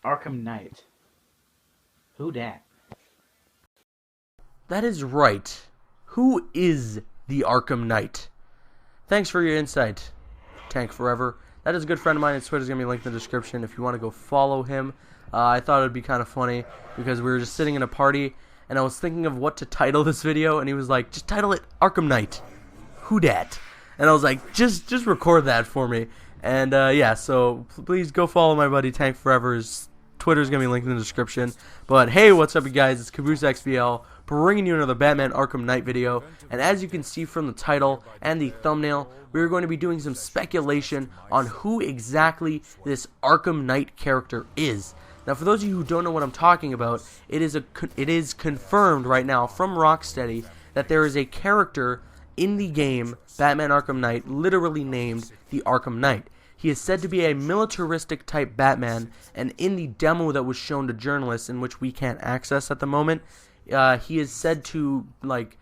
Arkham Knight. Who dat? That is right. Who is the Arkham Knight? Thanks for your insight, Tank Forever. That is a good friend of mine. His Twitter's going to be linked in the description if you want to go follow him. I thought it would be kind of funny because we were just sitting in a party and I was thinking of what to title this video, and he was like, just title it Arkham Knight. Who dat? And I was like, just record that for me. And yeah, so please go follow my buddy Tank Forever. His Twitter's going to be linked in the description. But hey, what's up you guys? It's Caboose XBL bringing you another Batman Arkham Knight video. And as you can see from the title and the thumbnail, we're going to be doing some speculation on who exactly this Arkham Knight character is. Now, for those of you who don't know what I'm talking about, it is confirmed right now from Rocksteady that there is a character in the game Batman Arkham Knight literally named the Arkham Knight. He is said to be a militaristic type Batman, and in the demo that was shown to journalists, in which we can't access at the moment, he is said to like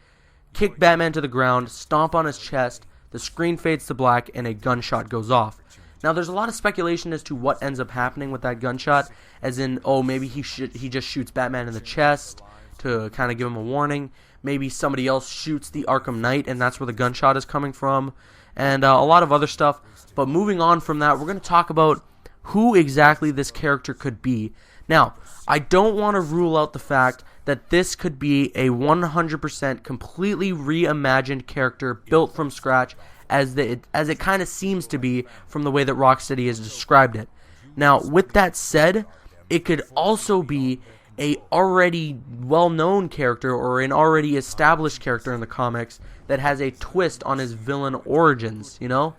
kick Batman to the ground, stomp on his chest, the screen fades to black, and a gunshot goes off. Now, there's a lot of speculation as to what ends up happening with that gunshot, as in, oh, maybe he just shoots Batman in the chest to kind of give him a warning. Maybe somebody else shoots the Arkham Knight, and that's where the gunshot is coming from, and a lot of other stuff. But moving on from that, we're going to talk about who exactly this character could be. Now, I don't want to rule out the fact that this could be a 100% completely reimagined character built from scratch, as it kind of seems to be from the way that Rocksteady has described it. Now, with that said, it could also be a already well-known character or an already established character in the comics that has a twist on his villain origins, you know?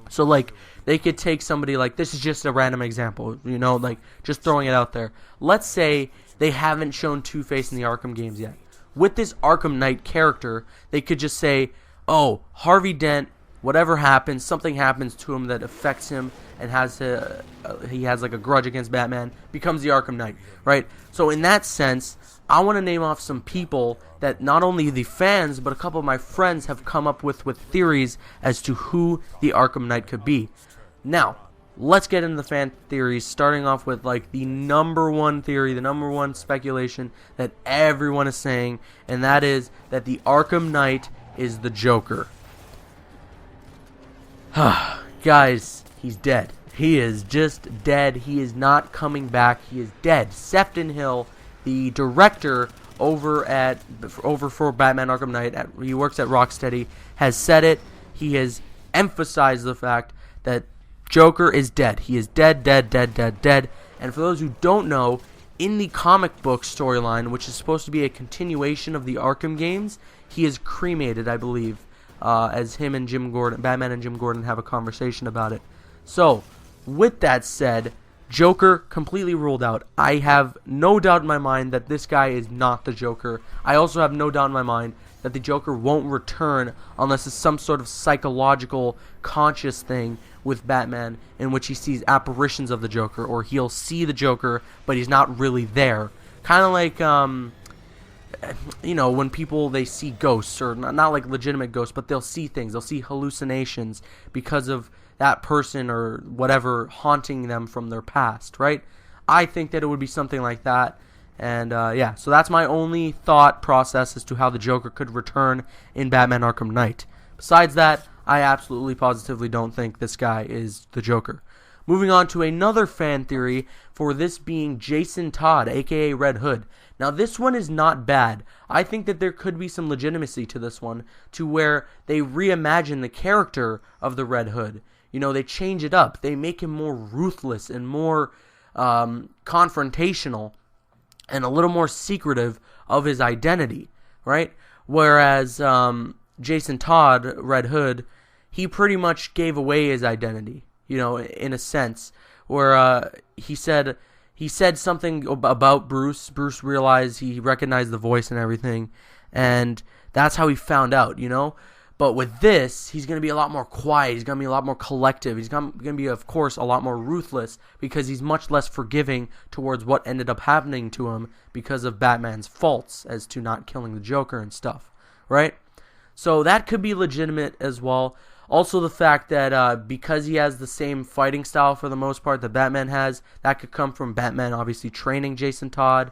So, like, they could take somebody like, this is just a random example, you know, like, just throwing it out there. Let's say they haven't shown Two-Face in the Arkham games yet. With this Arkham Knight character, they could just say, oh, Harvey Dent, whatever happens, something happens to him that affects him and he has like a grudge against Batman, becomes the Arkham Knight, right? So in that sense, I want to name off some people that not only the fans, but a couple of my friends have come up with theories as to who the Arkham Knight could be. Now, let's get into the fan theories, starting off with like the number one theory, the number one speculation that everyone is saying, and that is that the Arkham Knight is the Joker. Guys, he's dead. He is just dead. He is not coming back. He is dead. Sefton Hill, the director over for Batman Arkham Knight, he works at Rocksteady, has said it. He has emphasized the fact that Joker is dead. He is dead, dead, dead, dead, dead. And for those who don't know, in the comic book storyline, which is supposed to be a continuation of the Arkham games, he is cremated, I believe. As him and Batman and Jim Gordon have a conversation about it. So, with that said, Joker completely ruled out. I have no doubt in my mind that this guy is not the Joker. I also have no doubt in my mind that the Joker won't return unless it's some sort of psychological, conscious thing with Batman in which he sees apparitions of the Joker, or he'll see the Joker, but he's not really there. Kind of like, you know, when people, they see ghosts, or not like legitimate ghosts, but they'll see things, they'll see hallucinations because of that person or whatever haunting them from their past, right? I think that it would be something like that, and yeah, so that's my only thought process as to how the Joker could return in Batman Arkham Knight. Besides that, I absolutely positively don't think this guy is the Joker. Moving on to another fan theory for this being Jason Todd, aka Red Hood. Now, this one is not bad. I think that there could be some legitimacy to this one, to where they reimagine the character of the Red Hood. You know, they change it up. They make him more ruthless and more confrontational and a little more secretive of his identity, right? Whereas Jason Todd, Red Hood, he pretty much gave away his identity, you know, in a sense, where he said something about Bruce. Bruce realized, he recognized the voice and everything, and that's how he found out, you know? But with this, he's going to be a lot more quiet. He's going to be a lot more collective. He's going to be, of course, a lot more ruthless because he's much less forgiving towards what ended up happening to him because of Batman's faults as to not killing the Joker and stuff, right? So that could be legitimate as well. Also, the fact that because he has the same fighting style for the most part that Batman has, that could come from Batman obviously training Jason Todd.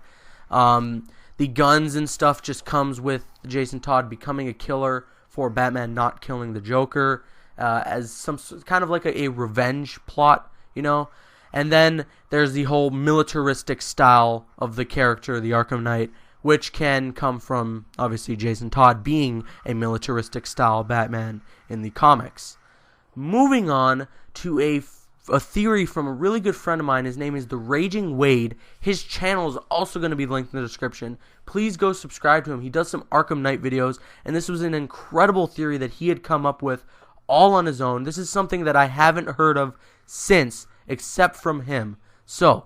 The guns and stuff just comes with Jason Todd becoming a killer for Batman not killing the Joker, as some kind of like a revenge plot, you know. And then there's the whole militaristic style of the character, the Arkham Knight, which can come from, obviously, Jason Todd being a militaristic style Batman in the comics. Moving on to a theory from a really good friend of mine. His name is The Raging Wade. His channel is also going to be linked in the description. Please go subscribe to him. He does some Arkham Knight videos, and this was an incredible theory that he had come up with all on his own. This is something that I haven't heard of since, except from him. So,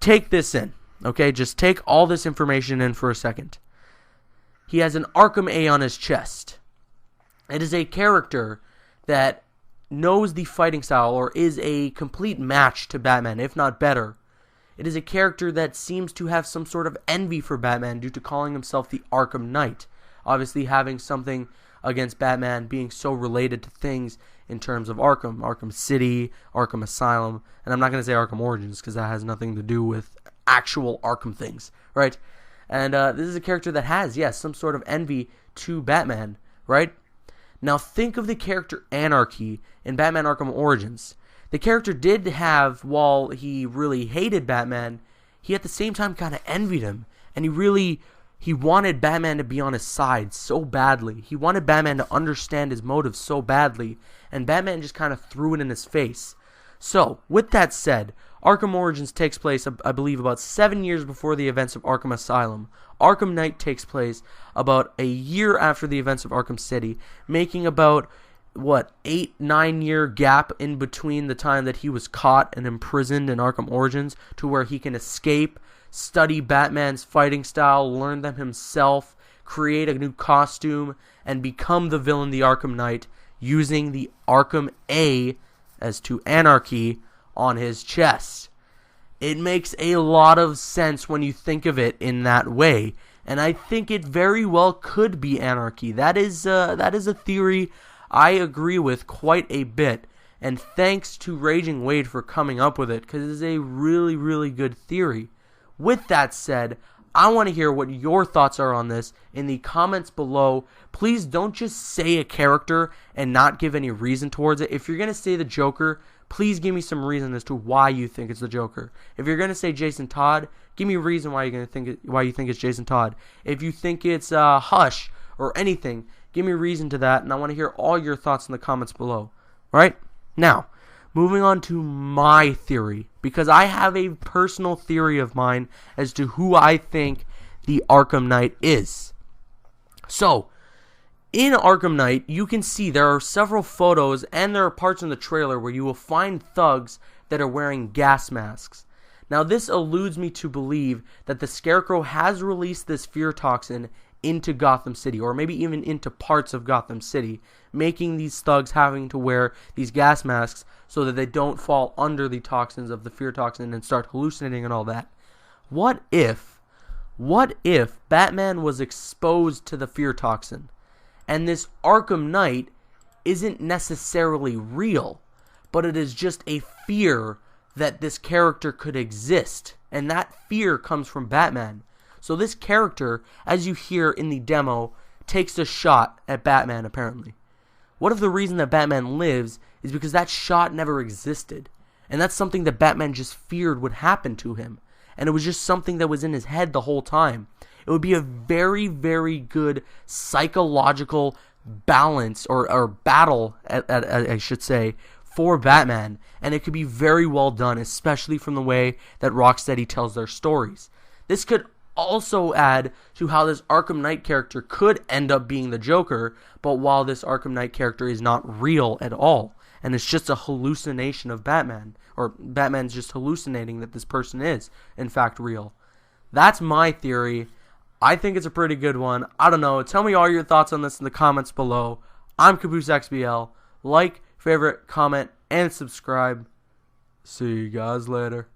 take this in, okay? Just take all this information in for a second. He has an Arkham A on his chest. It is a character that knows the fighting style, or is a complete match to Batman, if not better. It is a character that seems to have some sort of envy for Batman due to calling himself the Arkham Knight. Obviously having something against Batman being so related to things in terms of Arkham City, Arkham Asylum, and I'm not going to say Arkham Origins because that has nothing to do with actual Arkham things, right? And this is a character that has, yes, some sort of envy to Batman, right? Now think of the character Anarchy in Batman Arkham Origins. The character did have, while he really hated Batman, he at the same time kind of envied him. And he wanted Batman to be on his side so badly. He wanted Batman to understand his motives so badly. And Batman just kind of threw it in his face. So, with that said, Arkham Origins takes place, I believe, about 7 years before the events of Arkham Asylum. Arkham Knight takes place about a year after the events of Arkham City, making about, 8-9 year gap in between the time that he was caught and imprisoned in Arkham Origins to where he can escape, study Batman's fighting style, learn them himself, create a new costume, and become the villain, the Arkham Knight, using the Arkham A, as to Anarchy, on his chest. It makes a lot of sense when you think of it in that way, and I think it very well could be Anarchy. That is a theory I agree with quite a bit, and thanks to Raging Wade for coming up with it, because it is a really, really good theory. With that said, I want to hear what your thoughts are on this in the comments below. Please don't just say a character and not give any reason towards it. If you're going to say the Joker, please give me some reason as to why you think it's the Joker. If you're going to say Jason Todd, give me a reason why you think it's Jason Todd. If you think it's Hush or anything, give me a reason to that, and I want to hear all your thoughts in the comments below. Right? Now, moving on to my theory, because I have a personal theory of mine as to who I think the Arkham Knight is. So, in Arkham Knight, you can see there are several photos and there are parts in the trailer where you will find thugs that are wearing gas masks. Now, this alludes me to believe that the Scarecrow has released this fear toxin into Gotham City, or maybe even into parts of Gotham City, making these thugs having to wear these gas masks so that they don't fall under the toxins of the fear toxin and start hallucinating and all that. What if Batman was exposed to the fear toxin, and this Arkham Knight isn't necessarily real, but it is just a fear that this character could exist, and that fear comes from Batman. So this character, as you hear in the demo, takes a shot at Batman, apparently. What if the reason that Batman lives is because that shot never existed? And that's something that Batman just feared would happen to him. And it was just something that was in his head the whole time. It would be a very, very good psychological balance, or battle, I should say, for Batman. And it could be very well done, especially from the way that Rocksteady tells their stories. This could also add to how this Arkham Knight character could end up being the Joker, but while this Arkham Knight character is not real at all, and it's just a hallucination of Batman, or Batman's just hallucinating that this person is, in fact, real. That's my theory. I think it's a pretty good one. I don't know. Tell me all your thoughts on this in the comments below. I'm CaboosXBL. Like, favorite, comment, and subscribe. See you guys later.